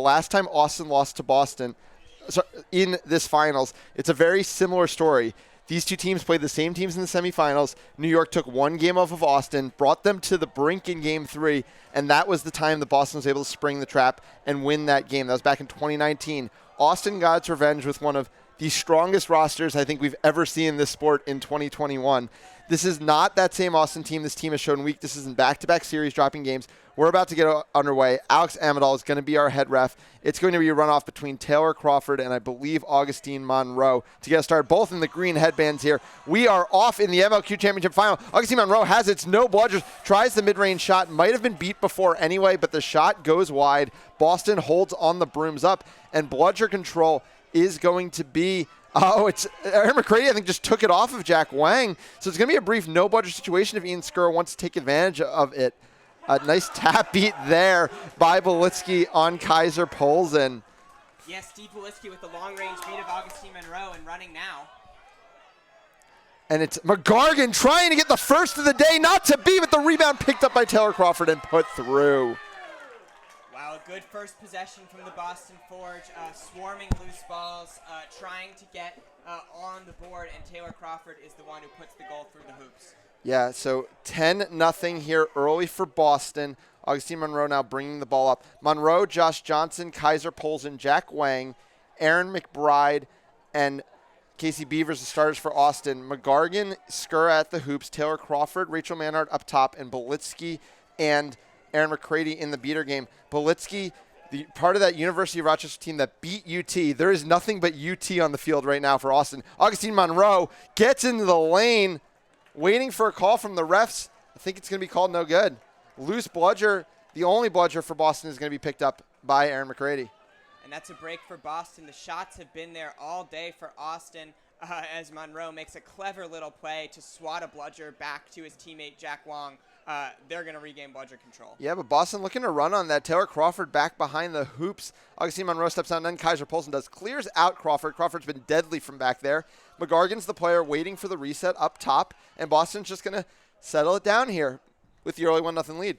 The last time Austin lost to Boston in this finals, it's a very similar story. These two teams played the same teams in the semifinals. New York took one game off of Austin, brought them to the brink in Game 3, and that was the time that Boston was able to spring the trap and win that game. That was back in 2019. Austin got its revenge with one of the strongest rosters I think we've ever seen in this sport in 2021. This is not that same Austin team. This team has shown weaknesses in back-to-back series, dropping games. We're about to get underway. Alex Amadal is going to be our head ref. It's going to be a runoff between Taylor Crawford and I believe Augustine Monroe to get us started, both in the green headbands here. We are off in the MLQ Championship final. Augustine Monroe has its no bludgers, tries the mid-range shot, might have been beat before anyway, but the shot goes wide. Boston holds on the brooms up, and bludger control is going to be it's Aaron McCready, I think, just took it off of Jack Wang. So it's going to be a brief no-budget situation if Ian Skurr wants to take advantage of it. A nice tap beat there by Belitsky on Kaiser Polzin. Yes, Steve Belitsky with the long-range beat of Augustine Monroe and running now. And it's McGargan trying to get the first of the day, not to be, but the rebound picked up by Taylor Crawford and put through. Wow, a good first possession from the Boston Forge, swarming loose balls, trying to get on the board, and Taylor Crawford is the one who puts the goal through the hoops. Yeah, so 10-0 here early for Boston. Augustine Monroe now bringing the ball up. Monroe, Josh Johnson, Kaiser Polzin, Jack Wang, Aaron McBride, and Casey Beavers, the starters for Austin. McGargan, Skurr at the hoops, Taylor Crawford, Rachel Manhart up top, and Belitsky and Aaron McCready in the beater game. Belitsky, the part of that University of Rochester team that beat UT. There is nothing but UT on the field right now for Austin. Augustine Monroe gets into the lane, waiting for a call from the refs. I think it's going to be called no good. Loose bludger, the only bludger for Boston, is going to be picked up by Aaron McCready. And that's a break for Boston. The shots have been there all day for Austin as Monroe makes a clever little play to swat a bludger back to his teammate Jack Wang. They're going to regain bludger control. Yeah, but Boston looking to run on that. Taylor Crawford back behind the hoops. Augustine Monroe steps out, and then Kaiser Polzin does. Clears out Crawford. Crawford's been deadly from back there. McGargan's the player waiting for the reset up top, and Boston's just going to settle it down here with the early 1-0 lead.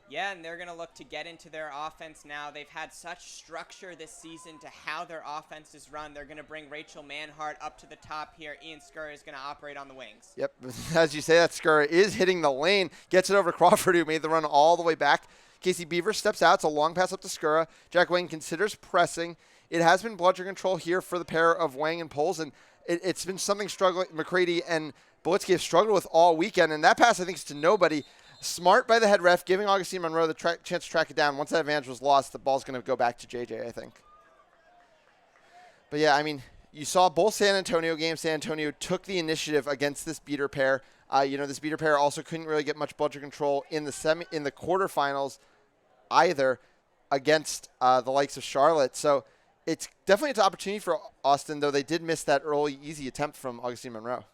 Yeah, and they're going to look to get into their offense now. They've had such structure this season to how their offense is run. They're going to bring Rachel Manhart up to the top here. Ian Skurr is going to operate on the wings. Yep, as you say, that Skurr is hitting the lane. Gets it over to Crawford, who made the run all the way back. Casey Beaver steps out. It's a long pass up to Skurr. Jack Wang considers pressing. It has been bludger control here for the pair of Wang and Polzin. It's been something struggling. McCready and Belitsky have struggled with all weekend, and that pass, I think, is to nobody. Smart by the head ref, giving Augustine Monroe the chance to track it down. Once that advantage was lost, the ball's going to go back to JJ, I think. But yeah, I mean, you saw both San Antonio games. San Antonio took the initiative against this beater pair. This beater pair also couldn't really get much bludger control in the quarterfinals either against the likes of Charlotte. So it's definitely an opportunity for Austin, though they did miss that early easy attempt from Augustine Monroe.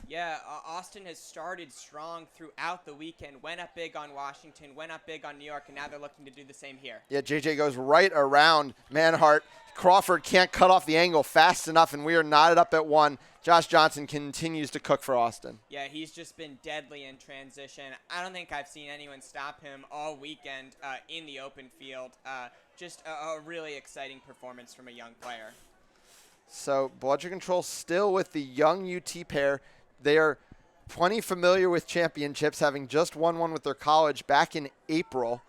Yeah, Austin has started strong throughout the weekend, went up big on Washington, went up big on New York, and now they're looking to do the same here. Yeah, JJ goes right around Manhart. Crawford can't cut off the angle fast enough, and we are knotted up at 1. Josh Johnson continues to cook for Austin. Yeah, he's just been deadly in transition. I don't think I've seen anyone stop him all weekend in the open field. Just a really exciting performance from a young player. So bludger control still with the young UT pair. They are plenty familiar with championships, having just won one with their college back in April.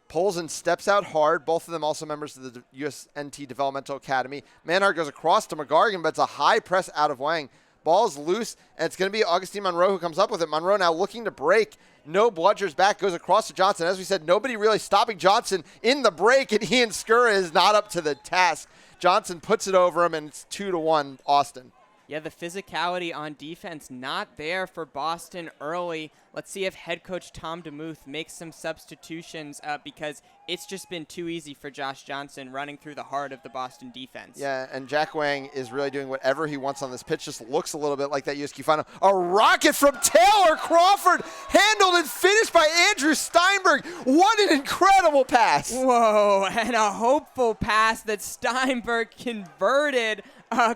Polzin steps out hard. Both of them also members of the USNT Developmental Academy. Manhart goes across to McGargan, but it's a high press out of Wang. Ball's loose, and it's going to be Augustine Monroe who comes up with it. Monroe now looking to break. No bludgers back. Goes across to Johnson. As we said, nobody really stopping Johnson in the break, and Ian Skurr is not up to the task. Johnson puts it over him, and it's 2-1 Austin. Yeah, the physicality on defense not there for Boston early. Let's see if head coach Tom DeMuth makes some substitutions because it's just been too easy for Josh Johnson running through the heart of the Boston defense. Yeah, and Jack Wang is really doing whatever he wants on this pitch. Just looks a little bit like that USQ final. A rocket from Taylor Crawford, handled and finished by Andrew Steinberg. What an incredible pass. Whoa, and a hopeful pass that Steinberg converted.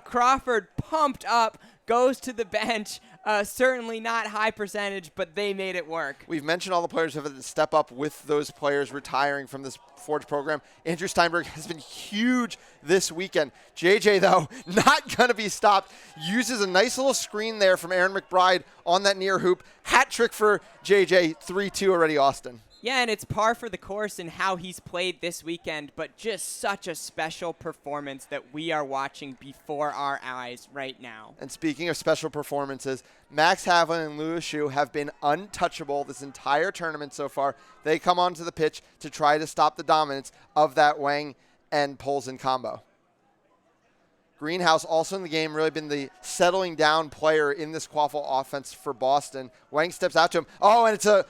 Crawford pumped up, goes to the bench. Certainly not high percentage, but they made it work. We've mentioned all the players who have had to step up with those players retiring from this Forge program. Andrew Steinberg has been huge this weekend. JJ, though, not going to be stopped. Uses a nice little screen there from Aaron McBride on that near hoop. Hat trick for JJ, 3-2 already, Austin. Yeah, and it's par for the course in how he's played this weekend, but just such a special performance that we are watching before our eyes right now. And speaking of special performances, Max Havlin and Lewis Shu have been untouchable this entire tournament so far. They come onto the pitch to try to stop the dominance of that Wang and Polzin combo. Greenhouse also in the game, really been the settling down player in this Quaffle offense for Boston. Wang steps out to him. Oh, and it's a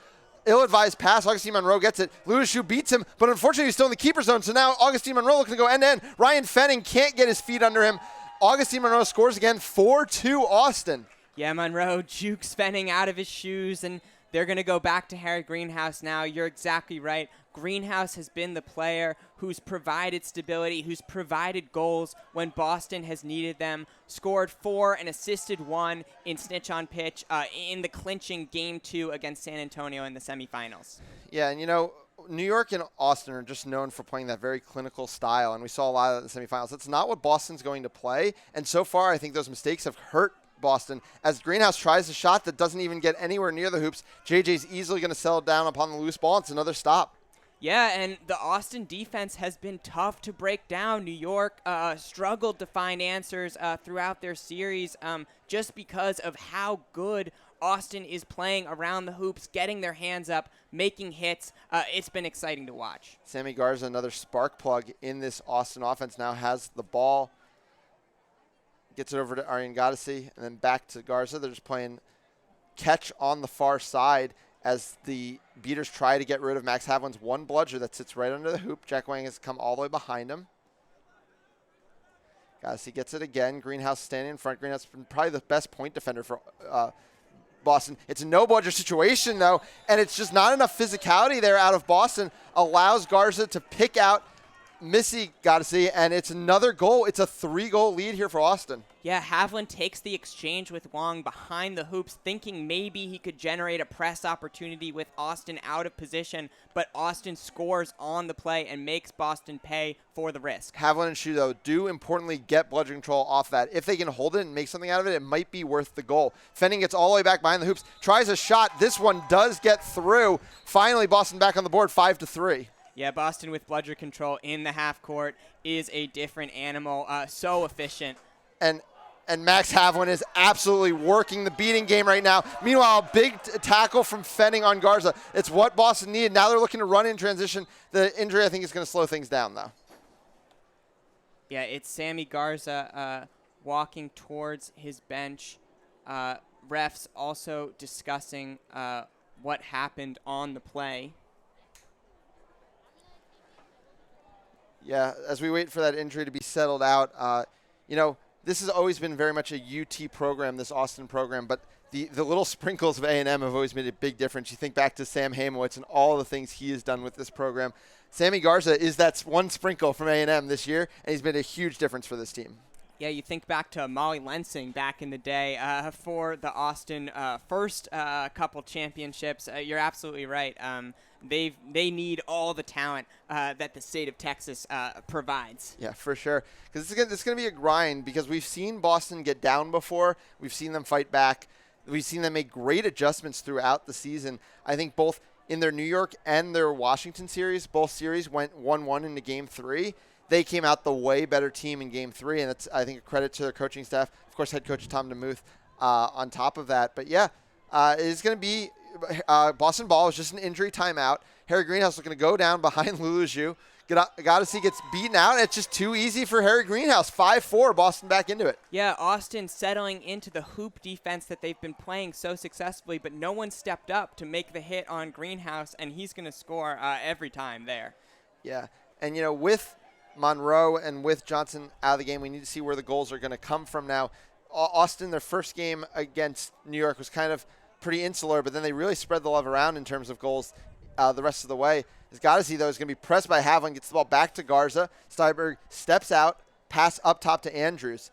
ill-advised pass. Augustine Monroe gets it. Lewis Shu beats him, but unfortunately he's still in the keeper zone. So now Augustine Monroe looking to go end-to-end. Ryan Fenning can't get his feet under him. Augustine Monroe scores again, 4-2 Austin. Yeah, Monroe jukes Fenning out of his shoes, and they're going to go back to Harry Greenhouse now. You're exactly right. Greenhouse has been the player who's provided stability, who's provided goals when Boston has needed them. Scored 4 and assisted 1 in Snitch on Pitch in the clinching Game 2 against San Antonio in the semifinals. Yeah, and you know, New York and Austin are just known for playing that very clinical style, and we saw a lot of that in the semifinals. That's not what Boston's going to play, and so far I think those mistakes have hurt Boston. As Greenhouse tries a shot that doesn't even get anywhere near the hoops, JJ's easily going to settle down upon the loose ball. It's another stop. Yeah, and the Austin defense has been tough to break down. New York struggled to find answers throughout their series just because of how good Austin is playing around the hoops, getting their hands up, making hits. It's been exciting to watch. Sammy Garza, another spark plug in this Austin offense, now has the ball. Gets it over to Aryan Gadasi, and then back to Garza. They're just playing catch on the far side as the beaters try to get rid of Max Havlin's one bludger that sits right under the hoop. Jack Wang has come all the way behind him. Gadasi gets it again. Greenhouse standing in front. Greenhouse has been probably the best point defender for Boston. It's a no bludger situation, though, and it's just not enough physicality there out of Boston. Allows Garza to pick out Missy Gadasi, and it's another goal. It's a 3-goal lead here for Austin. Yeah, Havlin takes the exchange with Wang behind the hoops, thinking maybe he could generate a press opportunity with Austin out of position, but Austin scores on the play and makes Boston pay for the risk. Havlin and Shu, though, do importantly get bludger control off that. If they can hold it and make something out of it, it might be worth the goal. Fenning gets all the way back behind the hoops, tries a shot. This one does get through. Finally, Boston back on the board, 5-3. Yeah, Boston with bludger control in the half court is a different animal. So efficient. And Max Havlin is absolutely working the beating game right now. Meanwhile, big tackle from Fenning on Garza. It's what Boston needed. Now they're looking to run in transition. The injury, I think, is going to slow things down, though. Yeah, it's Sammy Garza walking towards his bench. Refs also discussing what happened on the play. Yeah, as we wait for that injury to be settled out, you know, this has always been very much a UT program, this Austin program, but the little sprinkles of A&M have always made a big difference. You think back to Sam Hamowitz and all the things he has done with this program. Sammy Garza is that one sprinkle from A&M this year, and he's made a huge difference for this team. Yeah, you think back to Molly Lensing back in the day for the Austin first couple championships. You're absolutely right. They need all the talent that the state of Texas provides. Yeah, for sure. Because it's going to be a grind because we've seen Boston get down before. We've seen them fight back. We've seen them make great adjustments throughout the season. I think both in their New York and their Washington series, both series went 1-1 into Game 3. They came out the way better team in Game 3, and it's, I think, a credit to their coaching staff. Of course, head coach Tom DeMuth on top of that. But, yeah, it's going to be Boston ball. It was just an injury timeout. Harry Greenhouse looking to go down behind Luluju. Gadasi gets beaten out, and it's just too easy for Harry Greenhouse. 5-4, Boston back into it. Yeah, Austin settling into the hoop defense that they've been playing so successfully, but no one stepped up to make the hit on Greenhouse, and he's going to score every time there. Yeah, and, you know, with Monroe and with Johnson out of the game, we need to see where the goals are going to come from now. Austin, their first game against New York was kind of pretty insular, but then they really spread the love around in terms of goals the rest of the way. As Gadasi, though, is going to be pressed by Havlin, gets the ball back to Garza. Steinberg steps out, pass up top to Andrews.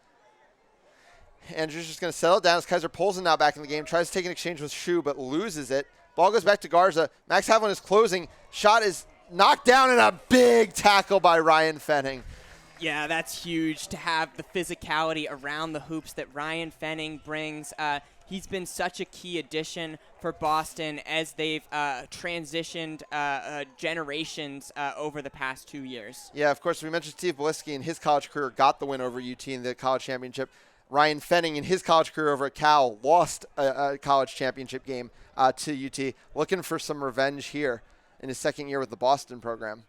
Andrews just going to settle down as Kaiser Polson now back in the game. Tries to take an exchange with Shu, but loses it. Ball goes back to Garza. Max Havlin is closing. Shot is knocked down, and a big tackle by Ryan Fenning. Yeah, that's huge to have the physicality around the hoops that Ryan Fenning brings. He's been such a key addition for Boston as they've transitioned generations over the past 2 years. Yeah, of course, we mentioned Steve Beliski in his college career got the win over UT in the college championship. Ryan Fenning in his college career over at Cal lost a college championship game to UT. Looking for some revenge here in his second year with the Boston program.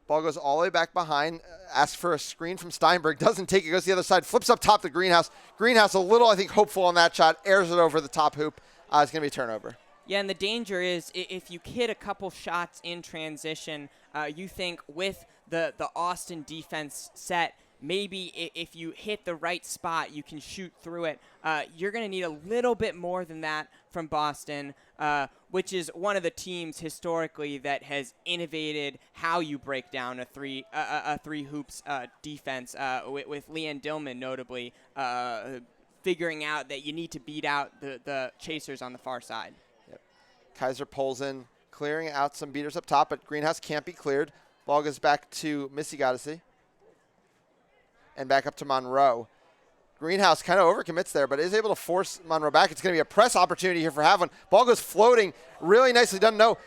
Ball goes all the way back behind, asks for a screen from Steinberg, doesn't take it, goes to the other side, flips up top to Greenhouse. Greenhouse a little, I think, hopeful on that shot, airs it over the top hoop. It's going to be a turnover. Yeah, and the danger is if you hit a couple shots in transition, you think with the Austin defense set, maybe if you hit the right spot, you can shoot through it. You're going to need a little bit more than that from Boston, which is one of the teams historically that has innovated how you break down a three hoops defense, with Leanne Dillman notably figuring out that you need to beat out the chasers on the far side. Yep. Kaiser Polson clearing out some beaters up top, but Greenhouse can't be cleared. Ball goes back to Missy Goddessy. And back up to Monroe. Greenhouse kind of overcommits there, but is able to force Monroe back. It's going to be a press opportunity here for Havlin. Ball goes floating. Really nicely done. No,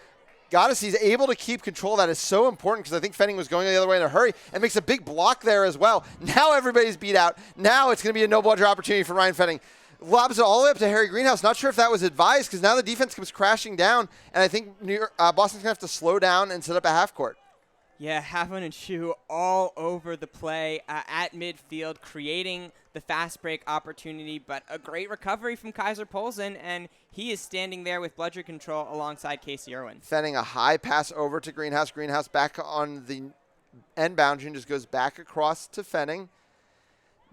Goddessy's able to keep control. That is so important because I think Fenning was going the other way in a hurry and makes a big block there as well. Now everybody's beat out. Now it's going to be a no-bludger opportunity for Ryan Fenning. Lobs it all the way up to Harry Greenhouse. Not sure if that was advised because now the defense comes crashing down, and I think Boston's going to have to slow down and set up a half court. Yeah, Havlin and Shu all over the play at midfield, creating the fast break opportunity, but a great recovery from Kaiser Polson, and he is standing there with bludger control alongside Casey Irwin. Fenning a high pass over to Greenhouse. Greenhouse back on the end boundary and just goes back across to Fenning.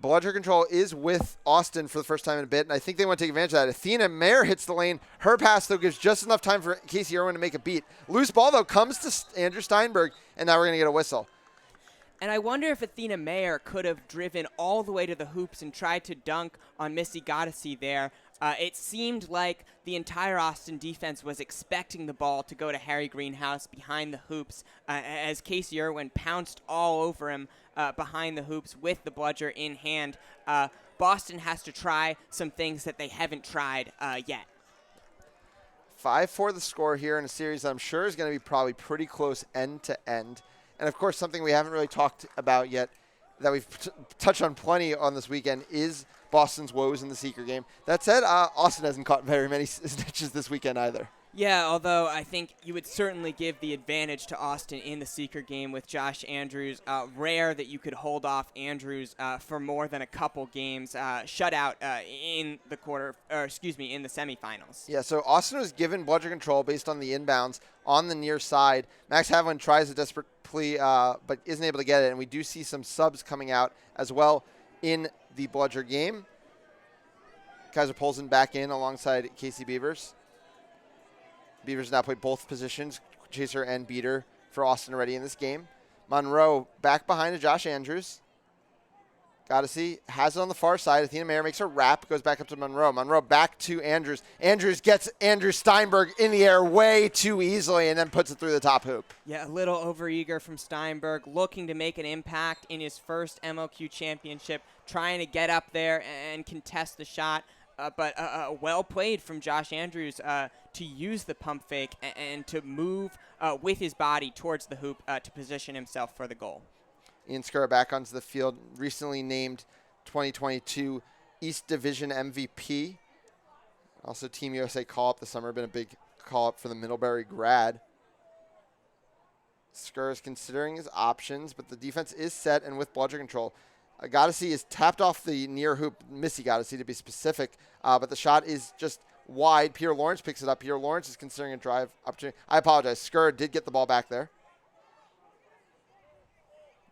Bludger control is with Austin for the first time in a bit, and I think they want to take advantage of that. Athena Mayer hits the lane. Her pass, though, gives just enough time for Casey Irwin to make a beat. Loose ball, though, comes to Andrew Steinberg, and now we're going to get a whistle. And I wonder if Athena Mayer could have driven all the way to the hoops and tried to dunk on Missy Goddessy there. It seemed like the entire Austin defense was expecting the ball to go to Harry Greenhouse behind the hoops as Casey Irwin pounced all over him behind the hoops with the bludger in hand. Boston has to try some things that they haven't tried yet. 5-4 the score here in a series that I'm sure is going to be probably pretty close end to end. And, of course, something we haven't really talked about yet that we've touched on plenty on this weekend is Boston's woes in the Seeker game. That said, Austin hasn't caught very many snitches this weekend either. Yeah, although I think you would certainly give the advantage to Austin in the Seeker game with Josh Andrews. Rare that you could hold off Andrews for more than a couple games. Shutout in the in the semifinals. Yeah, so Austin was given bludger control based on the inbounds on the near side. Max Havlin tries a desperate plea, but isn't able to get it, and we do see some subs coming out as well in the bludger game. Kaiser Polson back in alongside Casey Beavers. Beavers now played both positions, chaser and beater, for Austin already in this game. Monroe back behind to Josh Andrews. Goddessy has it on the far side. Athena Mayer makes a wrap, goes back up to Monroe. Monroe back to Andrews. Andrews gets Andrew Steinberg in the air way too easily and then puts it through the top hoop. Yeah, a little overeager from Steinberg, looking to make an impact in his first MLQ championship, trying to get up there and contest the shot. But well played from Josh Andrews to use the pump fake and to move with his body towards the hoop to position himself for the goal. Ian Skura back onto the field, recently named 2022 East Division MVP. Also Team USA call-up this summer, been a big call-up for the Middlebury grad. Skura is considering his options, but the defense is set and with bludger control. Goddessy is tapped off the near hoop, Missy Goddessy to be specific, but the shot is just wide. Pierre Lawrence picks it up. Pierre Lawrence is considering a drive opportunity. I apologize. Skura did get the ball back there.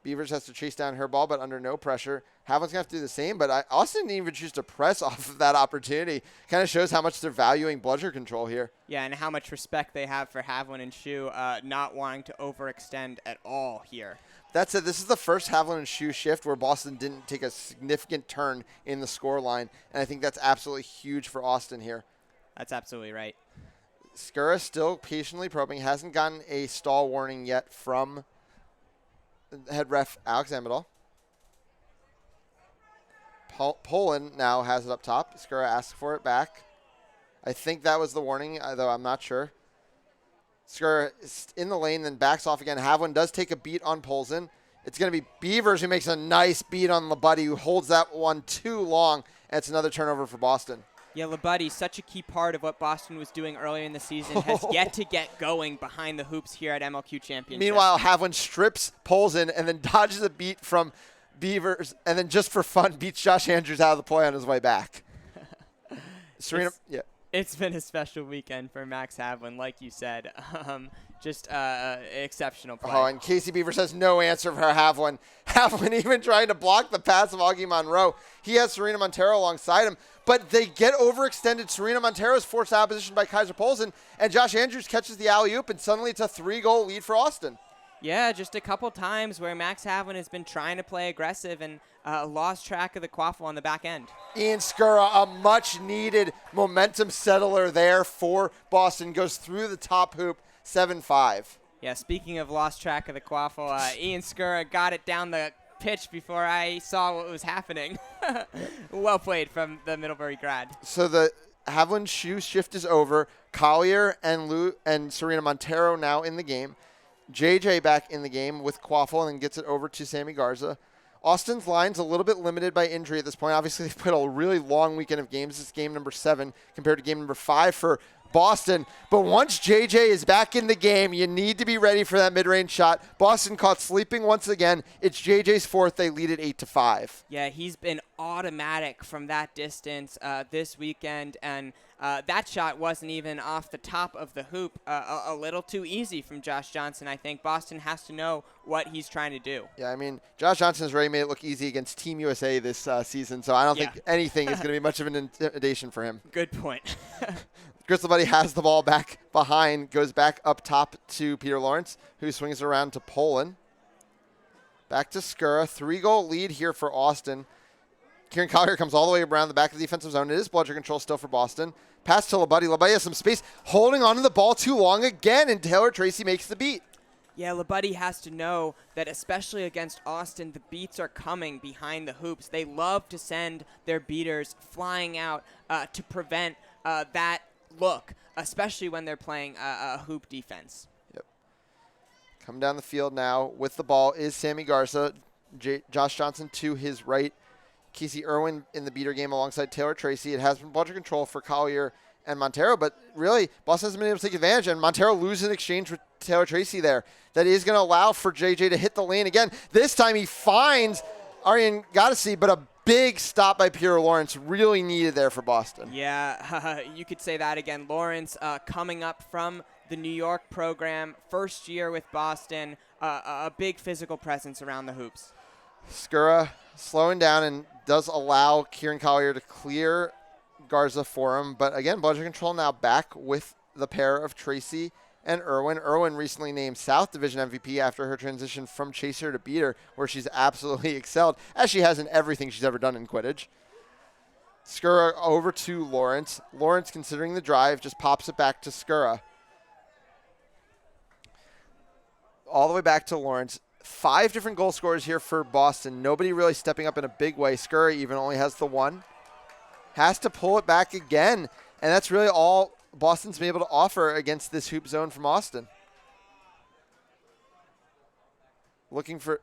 Beavers has to chase down her ball, but under no pressure. Havlin's going to have to do the same, but Austin didn't even choose to press off of that opportunity. Kind of shows how much they're valuing bludger control here. Yeah, and how much respect they have for Havlin and Shu not wanting to overextend at all here. That said, this is the first Haviland and Shu shift where Boston didn't take a significant turn in the score line, and I think that's absolutely huge for Austin here. That's absolutely right. Skura still patiently probing, hasn't gotten a stall warning yet from head ref Alex Amidal. Poland now has it up top. Skura asks for it back. I think that was the warning, though I'm not sure. Skura is in the lane, then backs off again. Haviland does take a beat on Polzin. It's going to be Beavers who makes a nice beat on Labuddy, who holds that one too long, and it's another turnover for Boston. Yeah, Labuddy, such a key part of what Boston was doing earlier in the season, has yet to get going behind the hoops here at MLQ Championship. Meanwhile, Haviland strips Polzin and then dodges a beat from Beavers, and then just for fun beats Josh Andrews out of the play on his way back. Serena, yeah. It's been a special weekend for Max Haviland, like you said. Just exceptional play. Oh, and Casey Beavers has no answer for Haviland. Haviland even trying to block the pass of Augie Monroe. He has Serena Montero alongside him, but they get overextended. Serena Montero is forced out of position by Kaiser Polzin, and Josh Andrews catches the alley-oop, and suddenly it's a 3-goal lead for Austin. Yeah, just a couple times where Max Haviland has been trying to play aggressive and lost track of the quaffle on the back end. Ian Skura, a much-needed momentum settler there for Boston, goes through the top hoop, 7-5. Yeah, speaking of lost track of the quaffle, Ian Skura got it down the pitch before I saw what was happening. Well played from the Middlebury grad. So the Haviland shoe shift is over. Collier and Serena Montero now in the game. JJ back in the game with Quaffle and then gets it over to Sammy Garza. Austin's line's a little bit limited by injury at this point. Obviously, they've played a really long weekend of games. It's game number 7 compared to game number 5 for Boston. But once JJ is back in the game, you need to be ready for that mid-range shot. Boston caught sleeping once again. It's JJ's fourth. They lead it 8-5. Yeah, he's been automatic from that distance this weekend, and that shot wasn't even off the top of the hoop. A little too easy from Josh Johnson, I think. Boston has to know what he's trying to do. Yeah, I mean, Josh Johnson has already made it look easy against Team USA this season, so I don't think anything is going to be much of an intimidation for him. Good point. Crystal Buddy has the ball back behind, goes back up top to Peter Lawrence, who swings around to Poland. Back to Skura. 3-goal lead here for Austin. Kieran Collier comes all the way around the back of the defensive zone. It is bludger control still for Boston. Pass to Labuddy. Labuddy has some space, holding on to the ball too long again, and Taylor Tracy makes the beat. Yeah, Labuddy has to know that especially against Austin, the beats are coming behind the hoops. They love to send their beaters flying out to prevent that look, especially when they're playing a hoop defense. Yep. Come down the field now with the ball is Sammy Garza. Josh Johnson to his right. Casey Irwin in the beater game alongside Taylor Tracy. It has been bludger control for Collier and Montero, but really, Boston hasn't been able to take advantage, and Montero loses an exchange with Taylor Tracy there. That is going to allow for JJ to hit the lane again. This time he finds Arian Goddessy, but a big stop by Peter Lawrence really needed there for Boston. Yeah, you could say that again. Lawrence coming up from the New York program, first year with Boston, a big physical presence around the hoops. Skura slowing down and does allow Kieran Collier to clear Garza for him. But again, bludger control now back with the pair of Tracy and Irwin. Irwin recently named South Division MVP after her transition from chaser to beater, where she's absolutely excelled, as she has in everything she's ever done in Quidditch. Skura over to Lawrence. Lawrence, considering the drive, just pops it back to Skura. All the way back to Lawrence. 5 different goal scorers here for Boston. Nobody really stepping up in a big way. Skura even only has the one. Has to pull it back again, and that's really all Boston's been able to offer against this hoop zone from Austin. Looking for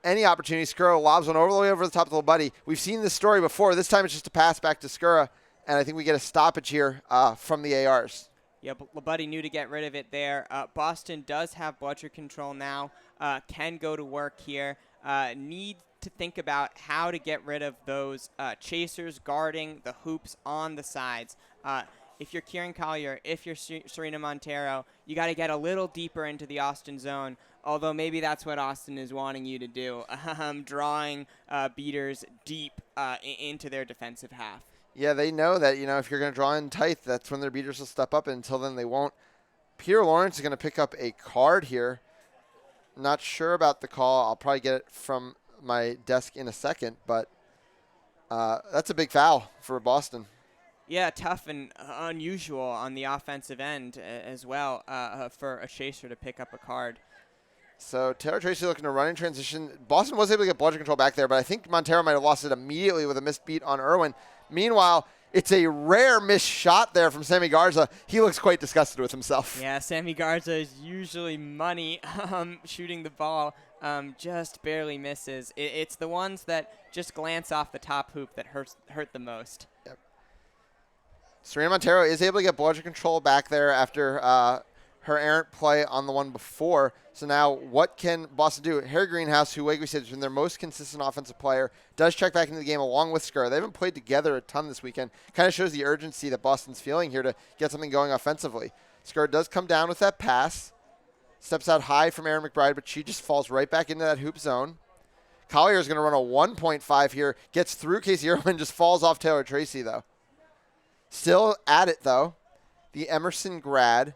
any opportunity. Skura lobs one all the way over the top of the buddy. We've seen this story before. This time it's just a pass back to Skura, and I think we get a stoppage here from the ARs. Yeah, Labuddy knew to get rid of it there. Boston does have bludger control now. Can go to work here. Need to think about how to get rid of those chasers guarding the hoops on the sides. If you're Kieran Collier, if you're Serena Montero, you got to get a little deeper into the Austin zone, although maybe that's what Austin is wanting you to do, drawing beaters deep into their defensive half. Yeah, they know that, if you're going to draw in tight, that's when their beaters will step up, and until then they won't. Peter Lawrence is going to pick up a card here. Not sure about the call. I'll probably get it from my desk in a second, but that's a big foul for Boston. Yeah, tough and unusual on the offensive end as well for a chaser to pick up a card. So Taylor Tracy looking to run in transition. Boston was able to get bludgeon control back there, but I think Montero might have lost it immediately with a missed beat on Irwin. Meanwhile, it's a rare missed shot there from Sammy Garza. He looks quite disgusted with himself. Yeah, Sammy Garza is usually money shooting the ball. Just barely misses. It's the ones that just glance off the top hoop that hurt the most. Yep. Serena Montero is able to get bludgeon control back there after her errant play on the one before. So now what can Boston do? Harry Greenhouse, who, like we said, has been their most consistent offensive player, does check back into the game along with Skur. They haven't played together a ton this weekend. Kind of shows the urgency that Boston's feeling here to get something going offensively. Skur does come down with that pass. Steps out high from Erin McBride, but she just falls right back into that hoop zone. Collier is going to run a 1.5 here. Gets through Casey Irwin, just falls off Taylor Tracy, though. Still at it, though. The Emerson grad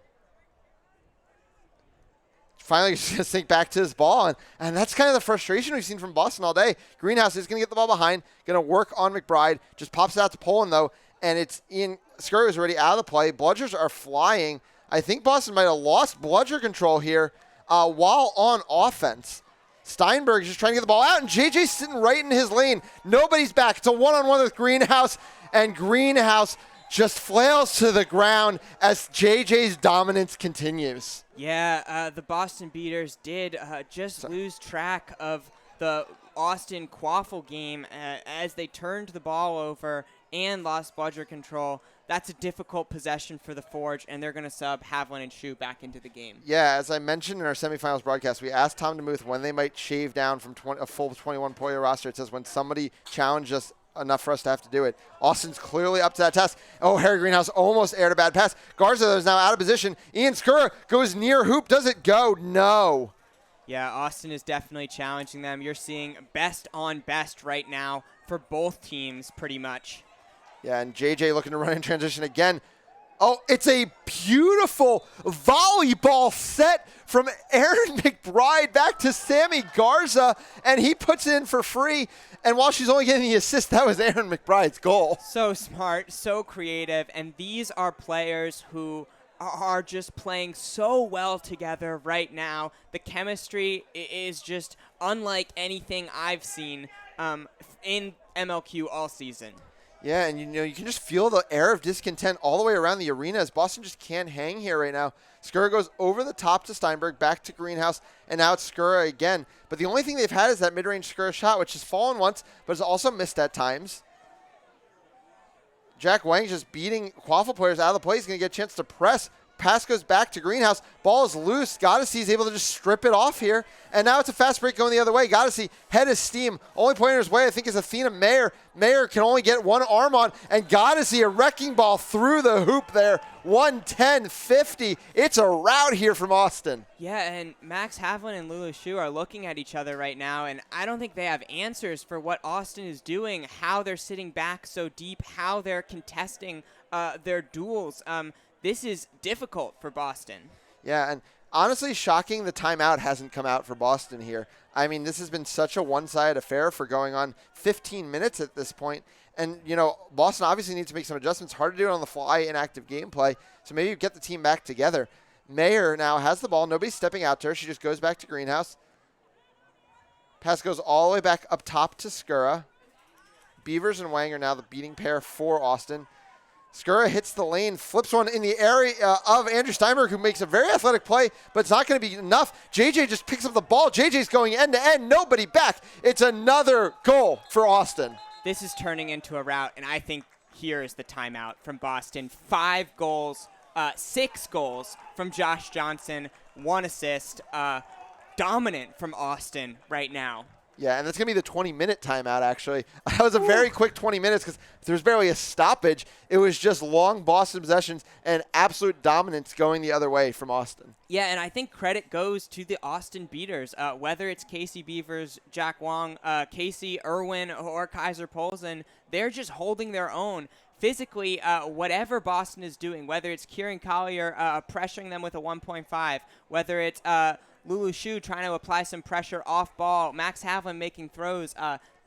finally just going to sink back to his ball. And that's kind of the frustration we've seen from Boston all day. Greenhouse is going to get the ball behind, going to work on McBride. Just pops it out to Poland, though. And it's in. Skur is already out of the play. Bludgers are flying. I think Boston might have lost bludger control here while on offense. Steinberg is just trying to get the ball out, and JJ's sitting right in his lane. Nobody's back. It's a one-on-one with Greenhouse, and Greenhouse just flails to the ground as JJ's dominance continues. Yeah, the Boston Beaters did just lose track of the Austin Quaffle game as they turned the ball over and lost bludger control. That's a difficult possession for the Forge, and they're going to sub Havlin and Shu back into the game. Yeah, as I mentioned in our semifinals broadcast, we asked Tom DeMuth when they might shave down from a full 21-player roster. It says when somebody challenged us enough for us to have to do it. Austin's clearly up to that task. Oh, Harry Greenhouse almost aired a bad pass. Garza is now out of position. Ian Skur goes near hoop. Does it go? No. Yeah, Austin is definitely challenging them. You're seeing best on best right now for both teams pretty much. Yeah, and JJ looking to run in transition again. Oh, it's a beautiful volleyball set from Erin McBride back to Sammy Garza, and he puts it in for free. And while she's only getting the assist, that was Erin McBride's goal. So smart, so creative, and these are players who are just playing so well together right now. The chemistry is just unlike anything I've seen in MLQ all season. Yeah, and you can just feel the air of discontent all the way around the arena as Boston just can't hang here right now. Skura goes over the top to Steinberg, back to Greenhouse, and now it's Skura again. But the only thing they've had is that mid-range Skura shot, which has fallen once, but has also missed at times. Jack Wang's just beating Quaffle players out of the play. He's going to get a chance to press. Pass goes back to Greenhouse. Ball is loose. Goddessy is able to just strip it off here. And now it's a fast break going the other way. Goddessy, head of steam. Only player in his way, I think, is Athena Mayer. Mayer can only get one arm on. And Goddessy, a wrecking ball through the hoop there. 110-50. It's a rout here from Austin. Yeah, and Max Havlin and Lulu Shu are looking at each other right now, and I don't think they have answers for what Austin is doing, how they're sitting back so deep, how they're contesting their duels. This is difficult for Boston. Yeah, and honestly, shocking the timeout hasn't come out for Boston here. I mean, this has been such a one-sided affair for going on 15 minutes at this point. And, Boston obviously needs to make some adjustments. Hard to do it on the fly in active gameplay. So maybe you get the team back together. Mayer now has the ball. Nobody's stepping out to her. She just goes back to Greenhouse. Pass goes all the way back up top to Skura. Beavers and Wang are now the beating pair for Austin. Skura hits the lane, flips one in the area of Andrew Steinberg, who makes a very athletic play, but it's not going to be enough. JJ just picks up the ball. JJ's going end-to-end, nobody back. It's another goal for Austin. This is turning into a rout, and I think here is the timeout from Boston. 5 goals, 6 goals from Josh Johnson, 1 assist. Dominant from Austin right now. Yeah, and that's going to be the 20-minute timeout, actually. That was a very quick 20 minutes because there was barely a stoppage. It was just long Boston possessions and absolute dominance going the other way from Austin. Yeah, and I think credit goes to the Austin Beaters, whether it's Casey Beavers, Jack Wong, Casey Irwin, or Kaiser Polson. They're just holding their own. Physically, whatever Boston is doing, whether it's Kieran Collier pressuring them with a 1.5, whether it's Lulu Shu trying to apply some pressure off ball. Max Havlin making throws.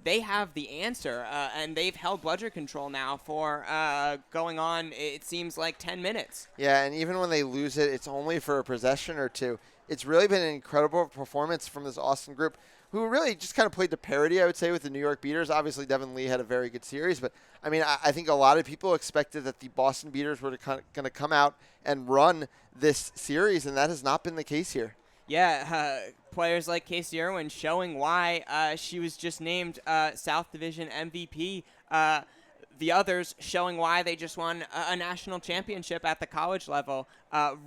They have the answer, and they've held bludger control now for going on, it seems like, 10 minutes. Yeah, and even when they lose it, it's only for a possession or two. It's really been an incredible performance from this Austin group, who really just kind of played to parity, I would say, with the New York Beaters. Obviously, Devin Lee had a very good series, but, I mean, I think a lot of people expected that the Boston Beaters were going to come out and run this series, and that has not been the case here. Yeah, players like Casey Irwin showing why she was just named South Division MVP. The others showing why they just won a national championship at the college level.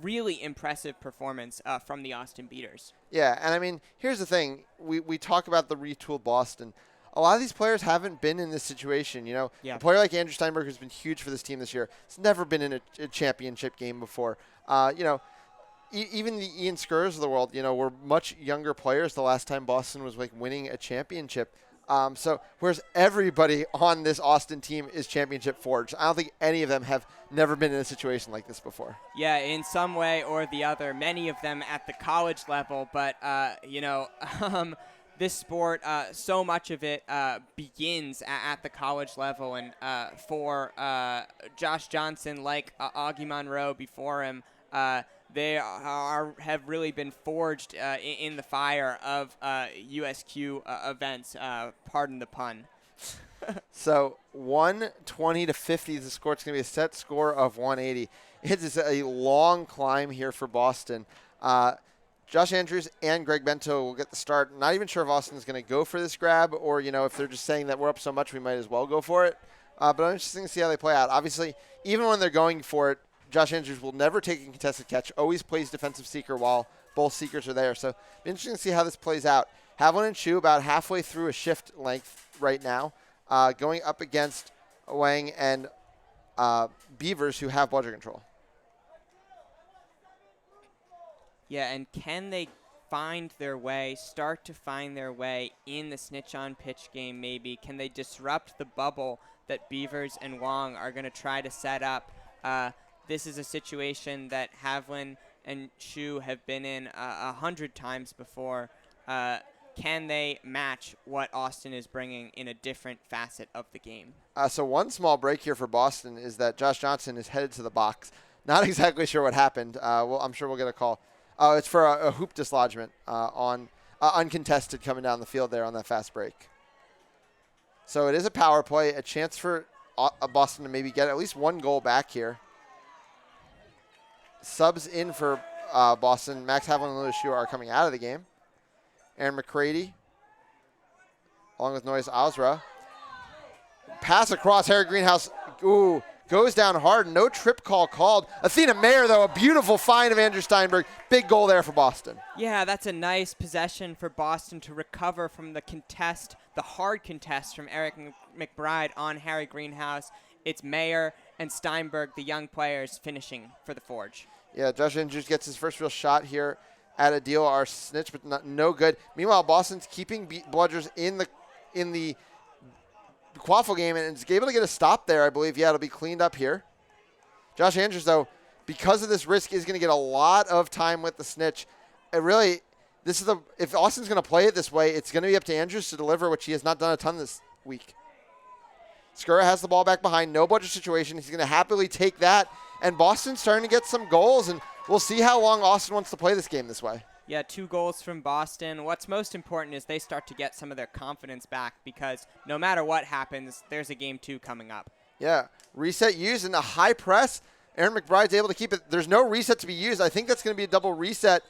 Really impressive performance from the Austin Beaters. Yeah, and I mean, here's the thing. We talk about the retooled Boston. A lot of these players haven't been in this situation. You know, Yeah. A player like Andrew Steinberg, who's been huge for this team this year, has never been in a championship game before. Even the Ian Skurs of the world, were much younger players the last time Boston was winning a championship. So whereas everybody on this Austin team is championship forged, I don't think any of them have never been in a situation like this before. Yeah, in some way or the other, many of them at the college level, but this sport, so much of it begins at the college level, and for Josh Johnson, like Augie Monroe before him, they have really been forged in the fire of USQ events. Pardon the pun. So 120 to 50 is the score. It's going to be a set score of 180. It's a long climb here for Boston. Josh Andrews and Greg Bento will get the start. Not even sure if Austin's going to go for this grab, or if they're just saying that we're up so much we might as well go for it. But I'm interested to see how they play out. Obviously, even when they're going for it, Josh Andrews will never take a contested catch, always plays defensive seeker while both seekers are there. So interesting to see how this plays out. Havlin and Chu about halfway through a shift length right now, going up against Wang and Beavers, who have bludger control. Yeah, and can they start to find their way in the snitch on pitch game maybe? Can they disrupt the bubble that Beavers and Wang are going to try to set up? This is a situation that Havlin and Shu have been in 100 times before. Can they match what Austin is bringing in a different facet of the game? So one small break here for Boston is that Josh Johnson is headed to the box. Not exactly sure what happened. I'm sure we'll get a call. It's for a hoop dislodgement on uncontested coming down the field there on that fast break. So it is a power play, a chance for Boston to maybe get at least one goal back here. Subs in for Boston. Max Havlin and Lewis Shu are coming out of the game. Aaron McCready, along with Noyes Ozra. Pass across. Harry Greenhouse, goes down hard. No trip call called. Athena Mayer, though, a beautiful find of Andrew Steinberg. Big goal there for Boston. Yeah, that's a nice possession for Boston to recover from the hard contest from Eric McBride on Harry Greenhouse. It's Mayer and Steinberg, the young players, finishing for the Forge. Yeah, Josh Andrews gets his first real shot here at a deal, our snitch, but no good. Meanwhile, Boston's keeping bludgers in the quaffle game and is able to get a stop there, I believe. Yeah, it'll be cleaned up here. Josh Andrews, though, because of this risk, is going to get a lot of time with the snitch. If Austin's going to play it this way, it's going to be up to Andrews to deliver, which he has not done a ton this week. Skura has the ball back behind, no bludger situation. He's going to happily take that, and Boston's starting to get some goals, and we'll see how long Austin wants to play this game this way. Yeah, 2 goals from Boston. What's most important is they start to get some of their confidence back, because no matter what happens, there's a game 2 coming up. Yeah, reset used in a high press. Aaron McBride's able to keep it. There's no reset to be used. I think that's going to be a double reset,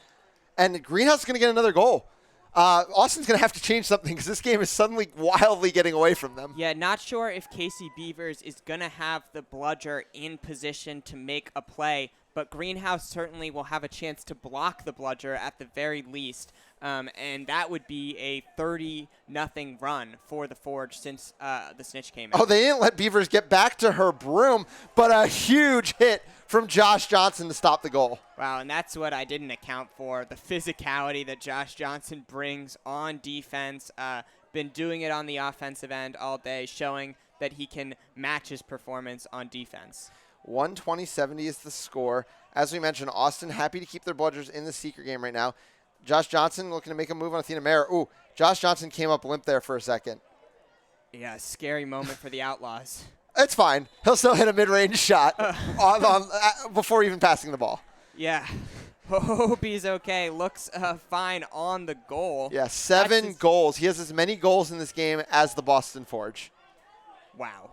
and Greenhouse is going to get another goal. Austin's going to have to change something because this game is suddenly wildly getting away from them. Yeah, not sure if Casey Beavers is going to have the bludger in position to make a play, but Greenhouse certainly will have a chance to block the bludger at the very least, and that would be a 30-0 run for the Forge since the snitch came out. Oh, they didn't let Beavers get back to her broom, but a huge hit from Josh Johnson to stop the goal. Wow, and that's what I didn't account for, the physicality that Josh Johnson brings on defense. Been doing it on the offensive end all day, showing that he can match his performance on defense. 120-70 is the score. As we mentioned, Austin happy to keep their bludgers in the seeker game right now. Josh Johnson looking to make a move on Athena Mayer. Ooh, Josh Johnson came up limp there for a second. Yeah, scary moment for the Outlaws. It's fine. He'll still hit a mid-range shot before even passing the ball. Yeah. Hope he's okay. Looks fine on the goal. Yeah, 7 goals. He has as many goals in this game as the Boston Forge. Wow.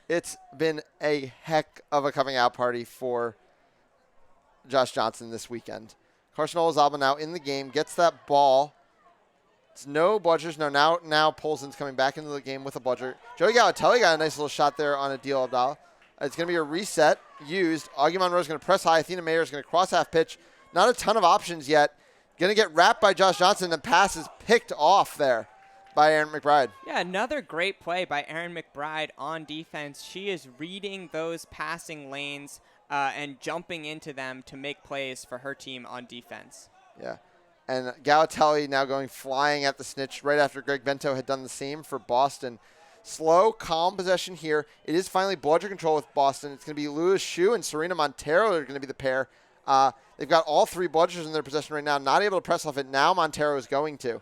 It's been a heck of a coming out party for Josh Johnson this weekend. Carson Olazaba now in the game, gets that ball. It's no bludgers. No, now Polson's coming back into the game with a bludger. Joey Galatelli got a nice little shot there on Adil Abdallah. It's going to be a reset used. Augie Monroe is going to press high. Athena Mayer is going to cross half pitch. Not a ton of options yet. Going to get wrapped by Josh Johnson, and pass is picked off there by Erin McBride. Yeah, another great play by Erin McBride on defense. She is reading those passing lanes and jumping into them to make plays for her team on defense. Yeah. And Galatelli now going flying at the snitch right after Greg Bento had done the same for Boston. Slow, calm possession here. It is finally bludger control with Boston. It's going to be Lewis Shue and Serena Montero that are going to be the pair. They've got all 3 bludgers in their possession right now. Not able to press off it. Now Montero is going to.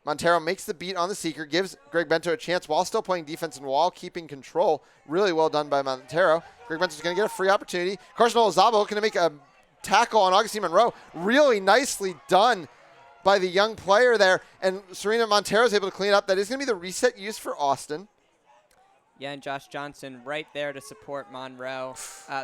Montero makes the beat on the seeker, gives Greg Bento a chance while still playing defense and while keeping control. Really well done by Montero. Greg Bento's going to get a free opportunity. Carson Olazaba looking to make a tackle on Augustine Monroe. Really nicely done by the young player there. And Serena Montero is able to clean up. That is going to be the reset used for Austin. Yeah, and Josh Johnson right there to support Monroe.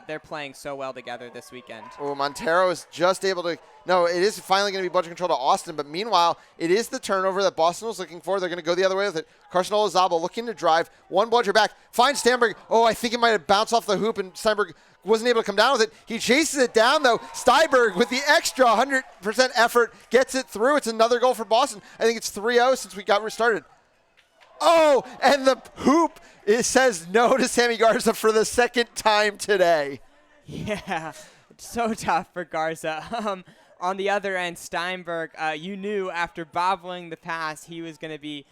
They're playing so well together this weekend. Oh, Montero is just able to. No, it is finally going to be budget control to Austin, but meanwhile, it is the turnover that Boston was looking for. They're going to go the other way with it. Carson Olazaba looking to drive. One bludger back. Finds Steinberg. Oh, I think it might have bounced off the hoop, and Steinberg wasn't able to come down with it. He chases it down, though. Steinberg, with the extra 100% effort, gets it through. It's another goal for Boston. I think it's 3-0 since we got restarted. Oh, and the hoop, it says no to Sammy Garza for the second time today. Yeah, so tough for Garza. On the other end, Steinberg, you knew after bobbling the pass, he was going to be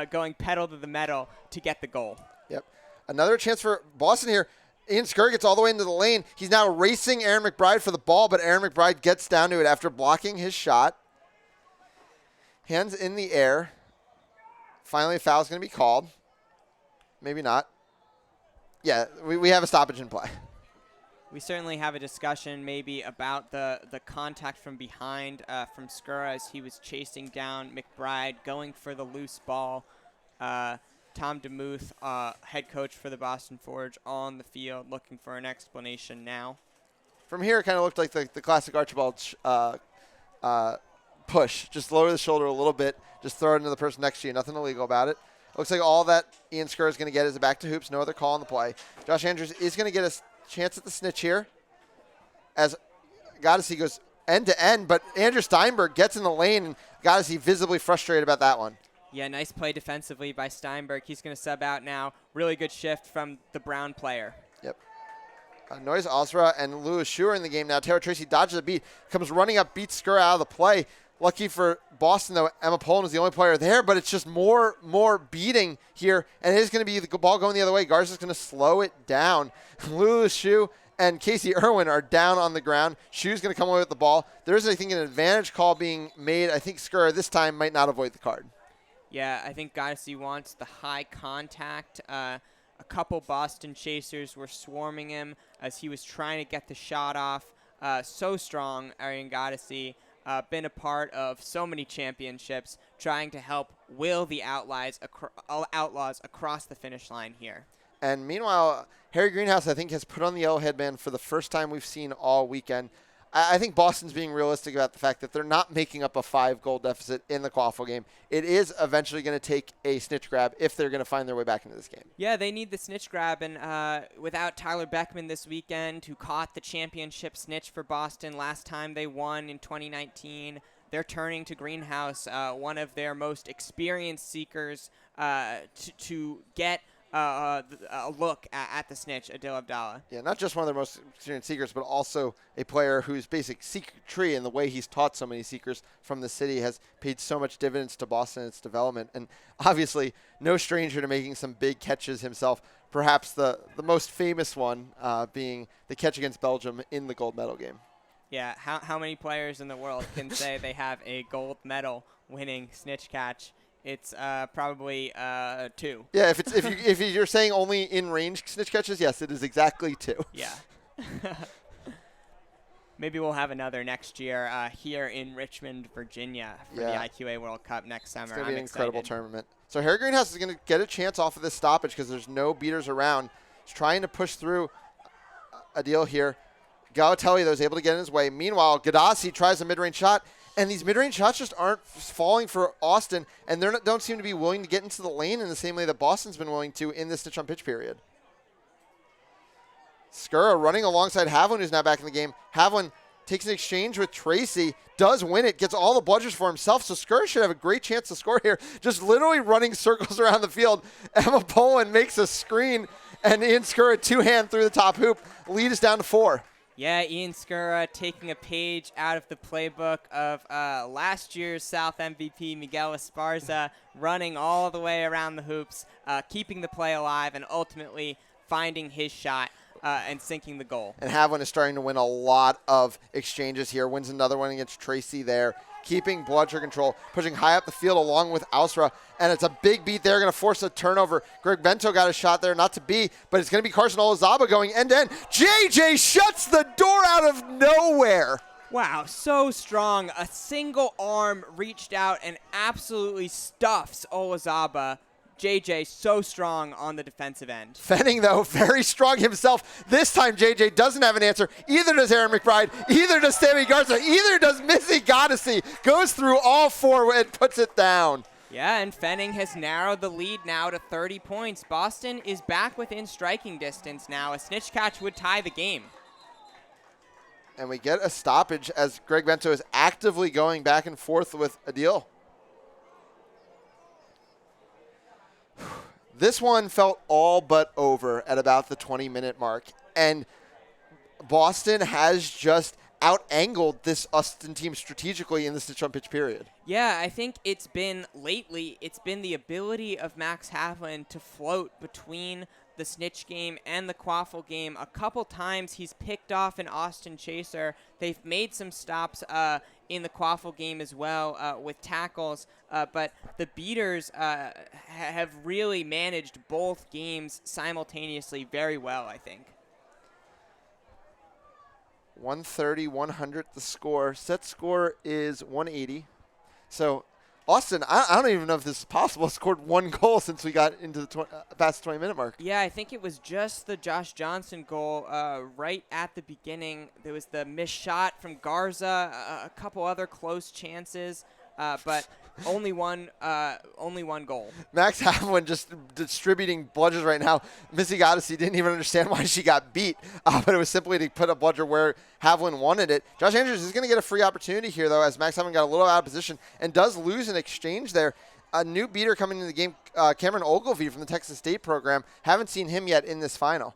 going pedal to the metal to get the goal. Yep. Another chance for Boston here. Ian Skur gets all the way into the lane. He's now racing Erin McBride for the ball, but Erin McBride gets down to it after blocking his shot. Hands in the air. Finally, a foul is going to be called. Maybe not. Yeah, we have a stoppage in play. We certainly have a discussion maybe about the contact from behind from Skura as he was chasing down McBride, going for the loose ball. Tom DeMuth, head coach for the Boston Forge, on the field looking for an explanation now. From here, it kind of looked like the classic Archibald push. Just lower the shoulder a little bit. Just throw it into the person next to you. Nothing illegal about it. Looks like all that Ian Skur is going to get is a back to hoops. No other call on the play. Josh Andrews is going to get a chance at the snitch here as Goddessy goes end to end, but Andrew Steinberg gets in the lane, and Goddessy visibly frustrated about that one. Yeah, nice play defensively by Steinberg. He's going to sub out now. Really good shift from the Brown player. Yep. Noise Osra and Lewis Shue are in the game now. Tara Tracy dodges a beat, comes running up, beats Skur out of the play. Lucky for Boston, though, Emma Poland is the only player there, but it's just more beating here, and it is going to be the ball going the other way. Garza's going to slow it down. Lewis Shue and Casey Irwin are down on the ground. Shue's going to come away with the ball. There's, I think, an advantage call being made. I think Skur this time might not avoid the card. Yeah, I think Goddessy wants the high contact. A couple Boston chasers were swarming him as he was trying to get the shot off. So strong, Arian Goddessy. Been a part of so many championships, trying to help will the Outlaws across the finish line here. And meanwhile, Harry Greenhouse, I think, has put on the yellow headband for the first time we've seen all weekend. I think Boston's being realistic about the fact that they're not making up a 5-goal deficit in the qualifier game. It is eventually going to take a snitch grab if they're going to find their way back into this game. Yeah, they need the snitch grab, and without Tyler Beckman this weekend, who caught the championship snitch for Boston last time they won in 2019, they're turning to Greenhouse, one of their most experienced seekers, to get a look at the snitch, Adil Abdallah. Yeah, not just one of their most experienced seekers, but also a player whose basic seeker tree and the way he's taught so many seekers from the city has paid so much dividends to Boston and its development. And obviously, no stranger to making some big catches himself, perhaps the most famous one being the catch against Belgium in the gold medal game. Yeah, how many players in the world can say they have a gold medal winning snitch catch? It's probably 2. Yeah, if you're saying only in range snitch catches, yes, it is exactly 2. Yeah. Maybe we'll have another next year here in Richmond, Virginia for the IQA World Cup next summer. It's going to be an incredible tournament. So Harry Greenhouse is going to get a chance off of this stoppage because there's no beaters around. He's trying to push through a deal here. Galatelli, though, is able to get in his way. Meanwhile, Gadassi tries a mid-range shot, and these mid-range shots just aren't falling for Austin, and they don't seem to be willing to get into the lane in the same way that Boston's been willing to in this snitch on pitch period. Skura running alongside Havlin, who's now back in the game. Havlin takes an exchange with Tracy, does win it, gets all the bludgers for himself, so Skura should have a great chance to score here. Just literally running circles around the field. Emma Poland makes a screen, and Ian Skura two-hand through the top hoop. Lead is down to 4. Yeah, Ian Skura taking a page out of the playbook of last year's South MVP, Miguel Esparza, running all the way around the hoops, keeping the play alive, and ultimately finding his shot and sinking the goal. And Havlin is starting to win a lot of exchanges here. Wins another one against Tracy there. Keeping bludger control, pushing high up the field along with Ausra. And it's a big beat there, going to force a turnover. Greg Bento got a shot there, not to be, but it's going to be Carson Olazaba going end-to-end. JJ shuts the door out of nowhere. Wow, so strong. A single arm reached out and absolutely stuffs Olazaba. JJ so strong on the defensive end. Fenning, though, very strong himself. This time, JJ doesn't have an answer. Either does Aaron McBride. Either does Sammy Garza. Either does Missy Goddessy. Goes through all 4 and puts it down. Yeah, and Fenning has narrowed the lead now to 30 points. Boston is back within striking distance now. A snitch catch would tie the game. And we get a stoppage as Greg Bento is actively going back and forth with Adil. This one felt all but over at about the 20-minute mark, and Boston has just out-angled this Austin team strategically in the snitch on pitch period. Yeah, I think it's been the ability of Max Havlin to float between the snitch game and the quaffle game. A couple times he's picked off an Austin chaser. They've made some stops in the quaffle game as well with tackles, but the beaters have really managed both games simultaneously very well, I think. 130, 100 the score. Set score is 180. So Austin, I don't even know if this is possible, scored 1 goal since we got into the past the 20-minute mark. Yeah, I think it was just the Josh Johnson goal right at the beginning. There was the missed shot from Garza, a couple other close chances, but only one goal. Max Havlin just distributing bludgers right now. Missy Goddessy didn't even understand why she got beat, but it was simply to put a bludger where Havlin wanted it. Josh Andrews is going to get a free opportunity here, though, as Max Havlin got a little out of position and does lose an exchange there. A new beater coming into the game, Cameron Ogilvie from the Texas State program. Haven't seen him yet in this final.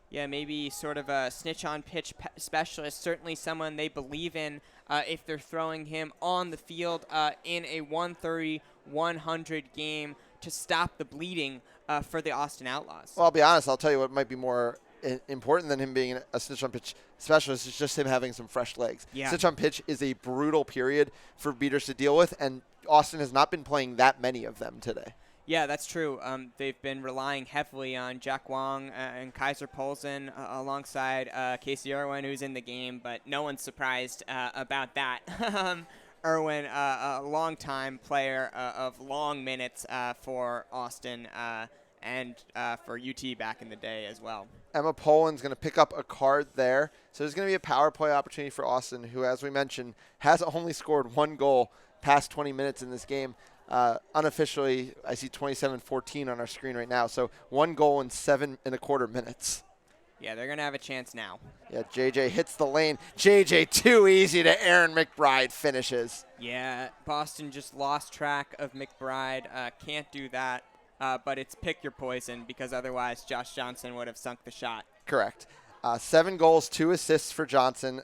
Yeah, maybe sort of a snitch-on-pitch specialist, certainly someone they believe in if they're throwing him on the field in a 130-100 game to stop the bleeding for the Austin Outlaws. Well, I'll be honest. I'll tell you what might be more important than him being a snitch-on-pitch specialist is just him having some fresh legs. Yeah. Snitch-on-pitch is a brutal period for beaters to deal with, and Austin has not been playing that many of them today. Yeah, that's true. They've been relying heavily on Jack Wong and Kaiser Polson alongside Casey Irwin, who's in the game, but no one's surprised about that. Irwin, a long-time player of long minutes for Austin and for UT back in the day as well. Emma Poland's going to pick up a card there. So there's going to be a power play opportunity for Austin, who, as we mentioned, has only scored 1 goal past 20 minutes in this game. Unofficially, I see 27-14 on our screen right now. So 1 goal in 7.25 minutes. Yeah, they're going to have a chance now. Yeah, JJ hits the lane. JJ too easy to Aaron McBride finishes. Yeah, Boston just lost track of McBride. Can't do that. But it's pick your poison because otherwise Josh Johnson would have sunk the shot. Correct. 7 goals, 2 assists for Johnson.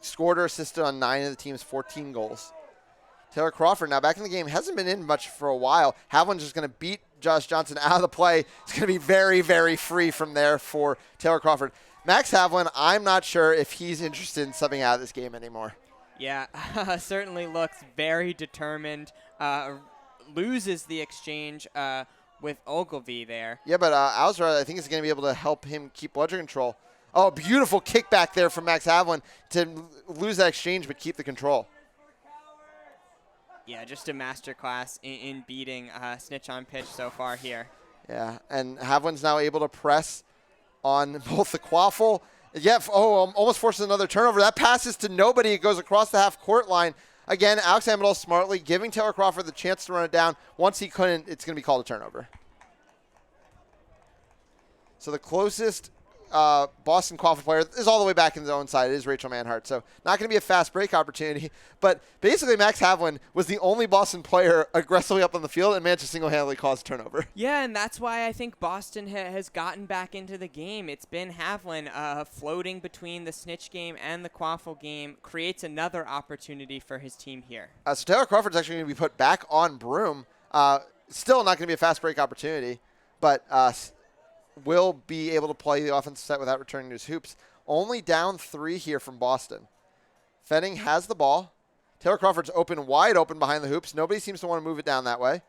Scored or assisted on 9 of the team's 14 goals. Taylor Crawford, now back in the game, hasn't been in much for a while. Havlin's just going to beat Josh Johnson out of the play. It's going to be very, very free from there for Taylor Crawford. Max Havlin, I'm not sure if he's interested in subbing out of this game anymore. Yeah, certainly looks very determined. Loses the exchange with Ogilvy there. Yeah, but Ausra, I think, is going to be able to help him keep bludger control. Oh, beautiful kickback there from Max Havlin to lose that exchange but keep the control. Yeah, just a masterclass in beating Snitch on pitch so far here. Yeah, and Havlin's now able to press on both the quaffle. Yeah, almost forces another turnover. That passes to nobody. It goes across the half-court line. Again, Alex Amador smartly giving Taylor Crawford the chance to run it down. Once he couldn't, it's going to be called a turnover. So the closest Boston quaffle player is all the way back in his own side. It is Rachel Manhart. So not going to be a fast break opportunity. But basically, Max Havlin was the only Boston player aggressively up on the field and managed to single-handedly cause a turnover. Yeah, and that's why I think Boston has gotten back into the game. It's been Havlin floating between the snitch game and the quaffle game, creates another opportunity for his team here. So Taylor Crawford's actually going to be put back on Broom. Still not going to be a fast break opportunity, but will be able to play the offensive set without returning to his hoops. Only down 3 here from Boston. Fenning has the ball. Taylor Crawford's wide open behind the hoops. Nobody seems to want to move it down that way.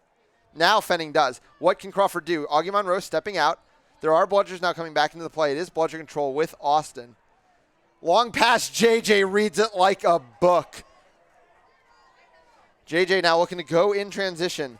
Now Fenning does. What can Crawford do? Augie Monroe stepping out. There are bludgers now coming back into the play. It is bludger control with Austin. Long pass. JJ reads it like a book. JJ now looking to go in transition.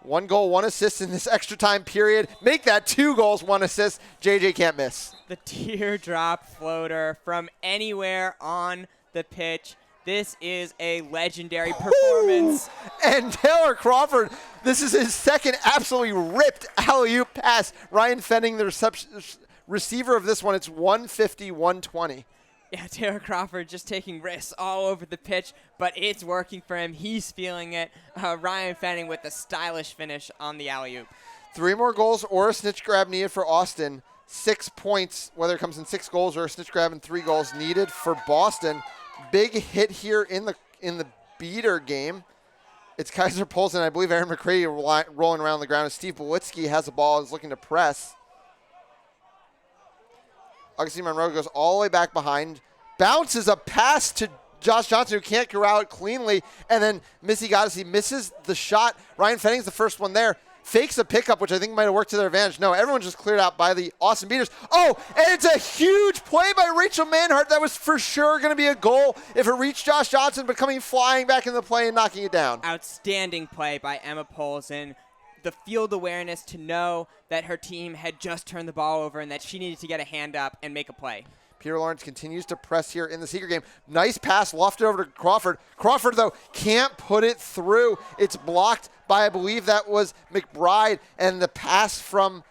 1 goal, 1 assist in this extra time period. Make that 2 goals, 1 assist. JJ can't miss. The teardrop floater from anywhere on the pitch. This is a legendary performance. And Taylor Crawford, this is his second absolutely ripped alley-oop pass. Ryan Fenning, the receiver of this one, it's 150-120. Yeah, Taylor Crawford just taking risks all over the pitch, but it's working for him. He's feeling it. Ryan Fenning with a stylish finish on the alley-oop. 3 more goals or a snitch grab needed for Austin. 6 points, whether it comes in 6 goals or a snitch grab and 3 goals needed for Boston. Big hit here in the beater game. It's Kaiser Polson. I believe Aaron McCready rolling around the ground as Steve Belitsky has the ball and is looking to press. Augustine Monroe goes all the way back behind, bounces a pass to Josh Johnson, who can't go out cleanly, and then Missy Goddessy misses the shot. Ryan Fenning's the first one there. Fakes a pickup, which I think might have worked to their advantage. No, everyone just cleared out by the Austin Beaters. Oh, and it's a huge play by Rachel Manhart. That was for sure going to be a goal if it reached Josh Johnson, but coming flying back in the play and knocking it down. Outstanding play by Emma Polson. The field awareness to know that her team had just turned the ball over and that she needed to get a hand up and make a play. Peter Lawrence continues to press here in the secret game. Nice pass lofted over to Crawford. Crawford, though, can't put it through. It's blocked by, I believe that was McBride, and the pass from